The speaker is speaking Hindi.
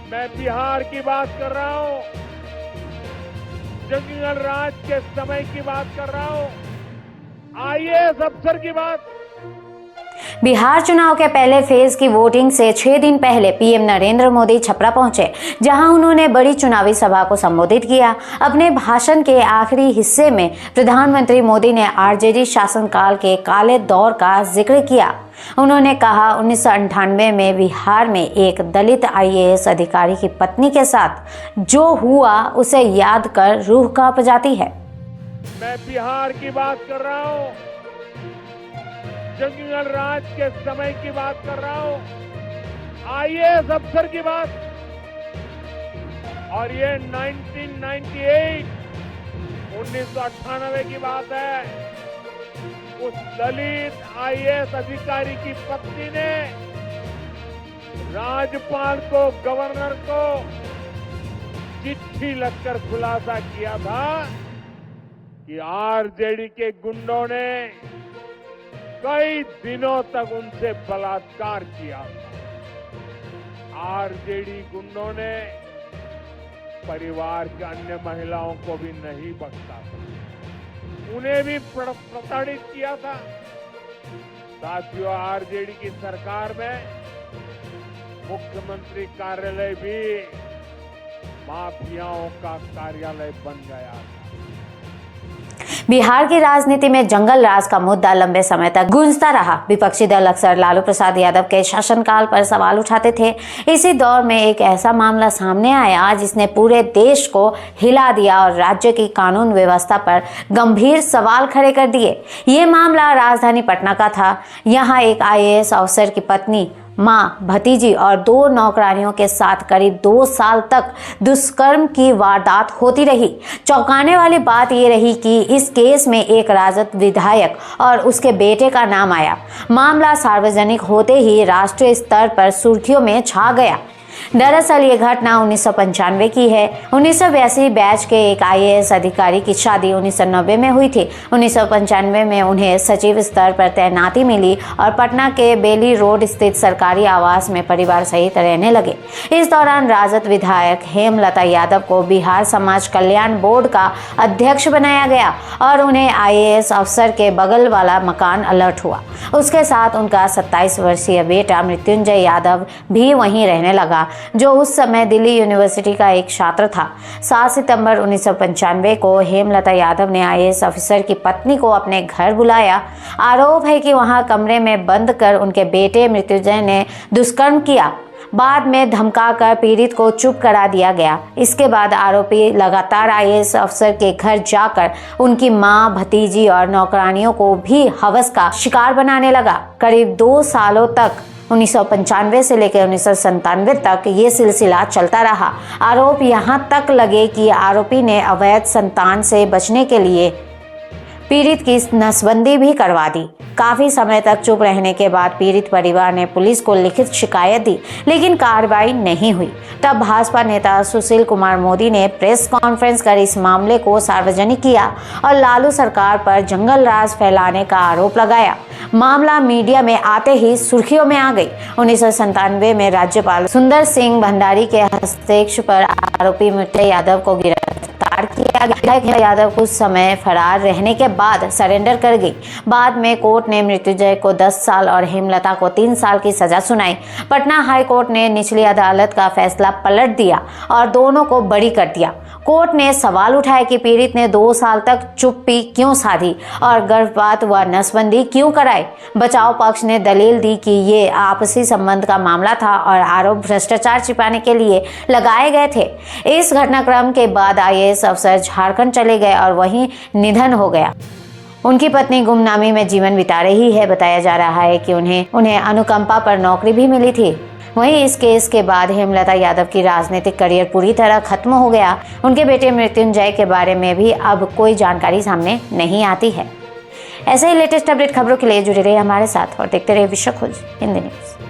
मैं बिहार की बात कर रहा हूं, जंगल राज के समय की बात कर रहा हूं, आईएएस अफसर की बात। बिहार चुनाव के पहले फेज की वोटिंग से 6 दिन पहले पीएम नरेंद्र मोदी छपरा पहुंचे, जहां उन्होंने बड़ी चुनावी सभा को संबोधित किया। अपने भाषण के आखिरी हिस्से में प्रधानमंत्री मोदी ने आरजेडी शासनकाल के काले दौर का जिक्र किया। उन्होंने कहा, 1998 में बिहार में एक दलित आईएएस अधिकारी की पत्नी के साथ जो हुआ उसे याद कर रूह कांप जाती है। मैं बिहार की बात कर रहा हूं, जंगल राज के समय की बात कर रहा हूं, आईएएस अफसर की बात। और ये 1998 की बात है। उस दलित आईएएस अधिकारी की पत्नी ने राज्यपाल को, गवर्नर को चिट्ठी लिखकर खुलासा किया था कि आरजेडी के गुंडों ने कई दिनों तक उनसे बलात्कार किया था। आरजेडी गुंडों ने परिवार के अन्य महिलाओं को भी नहीं बख्शा था, उन्हें भी प्रताड़ित किया था। साथियों, आरजेडी की सरकार में मुख्यमंत्री कार्यालय भी माफियाओं का कार्यालय बन गया था। बिहार की राजनीति में जंगल राज का मुद्दा लंबे समय तक गूंजता रहा। विपक्षी दल अक्सर लालू प्रसाद यादव के शासनकाल पर सवाल उठाते थे। इसी दौर में एक ऐसा मामला सामने आया जिसने पूरे देश को हिला दिया और राज्य की कानून व्यवस्था पर गंभीर सवाल खड़े कर दिए। ये मामला राजधानी पटना का था। यहाँ एक आईएएस अफसर की पत्नी, मां, भतीजी और 2 नौकरानियों के साथ करीब 2 साल तक दुष्कर्म की वारदात होती रही। चौंकाने वाली बात यह रही कि इस केस में एक राजद विधायक और उसके बेटे का नाम आया। मामला सार्वजनिक होते ही राष्ट्रीय स्तर पर सुर्खियों में छा गया। दरअसल ये घटना 1995 की है। 1982 बैच के एक आईएएस अधिकारी की शादी 1990 में हुई थी। 1995 में उन्हें सचिव स्तर पर तैनाती मिली और पटना के बेली रोड स्थित सरकारी आवास में परिवार सहित रहने लगे। इस दौरान राजद विधायक हेमलता यादव को बिहार समाज कल्याण बोर्ड का अध्यक्ष बनाया गया और उन्हें आईएएस अफसर के बगल वाला मकान अलर्ट हुआ। उसके साथ उनका 27 वर्षीय बेटा मृत्युंजय यादव भी वहीं रहने लगा, जो उस समय दिल्ली यूनिवर्सिटी का एक छात्र था। 7 सितंबर 1995 को हेमलता यादव ने आईएएस अफसर की पत्नी को अपने घर बुलाया। आरोप है कि वहां कमरे में बंद कर उनके बेटे मृत्युंजय ने दुष्कर्म किया। बाद में धमकाकर पीड़ित को चुप करा दिया गया। इसके बाद आरोपी लगातार आईएएस अफसर के घर जाकर उनकी मां, भतीजी और नौकरानियों को भी हवस का शिकार बनाने लगा। करीब 2 सालों तक 1995 से लेकर 1997 तक ये सिलसिला चलता रहा। आरोप यहाँ तक लगे कि आरोपी ने अवैध संतान से बचने के लिए पीड़ित की नसबंदी भी करवा दी। काफी समय तक चुप रहने के बाद पीड़ित परिवार ने पुलिस को लिखित शिकायत दी, लेकिन कार्रवाई नहीं हुई। तब भाजपा नेता सुशील कुमार मोदी ने प्रेस कॉन्फ्रेंस कर इस मामले को सार्वजनिक किया और लालू सरकार पर जंगल राज फैलाने का आरोप लगाया। मामला मीडिया में आते ही सुर्खियों में आ गई। 1997 में राज्यपाल सुंदर सिंह भंडारी के हस्तक्षेप पर आरोपी मृत्युंजय यादव को गिरफ्तार किया गया। यादव कुछ समय फरार रहने के बाद सरेंडर कर गई। बाद में कोर्ट ने मृत्युंजय को 10 साल और हेमलता को 3 साल की सजा सुनाई। पटना हाई कोर्ट ने निचली अदालत का फैसला पलट दिया और दोनों को बरी कर दिया। कोर्ट ने सवाल उठाया कि पीड़ित ने 2 साल तक चुप्पी क्यों साधी और गर्भपात व नसबंदी क्यों कराई। बचाव पक्ष ने दलील दी कि ये आपसी संबंध का मामला था और आरोप भ्रष्टाचार छिपाने के लिए लगाए गए थे। इस घटनाक्रम के बाद आईएएस अफसर झारखंड चले गए और वहीं निधन हो गया। उनकी पत्नी गुमनामी में जीवन बिता रही है। बताया जा रहा है कि उन्हें अनुकंपा पर नौकरी भी मिली थी। वहीं इस केस के बाद हेमलता यादव की राजनीतिक करियर पूरी तरह खत्म हो गया। उनके बेटे मृत्युंजय के बारे में भी अब कोई जानकारी सामने नहीं आती है। ऐसे ही लेटेस्ट अपडेट खबरों के लिए जुड़े रहिए हमारे साथ और देखते रहिए विश्व खोज हिंदी न्यूज़।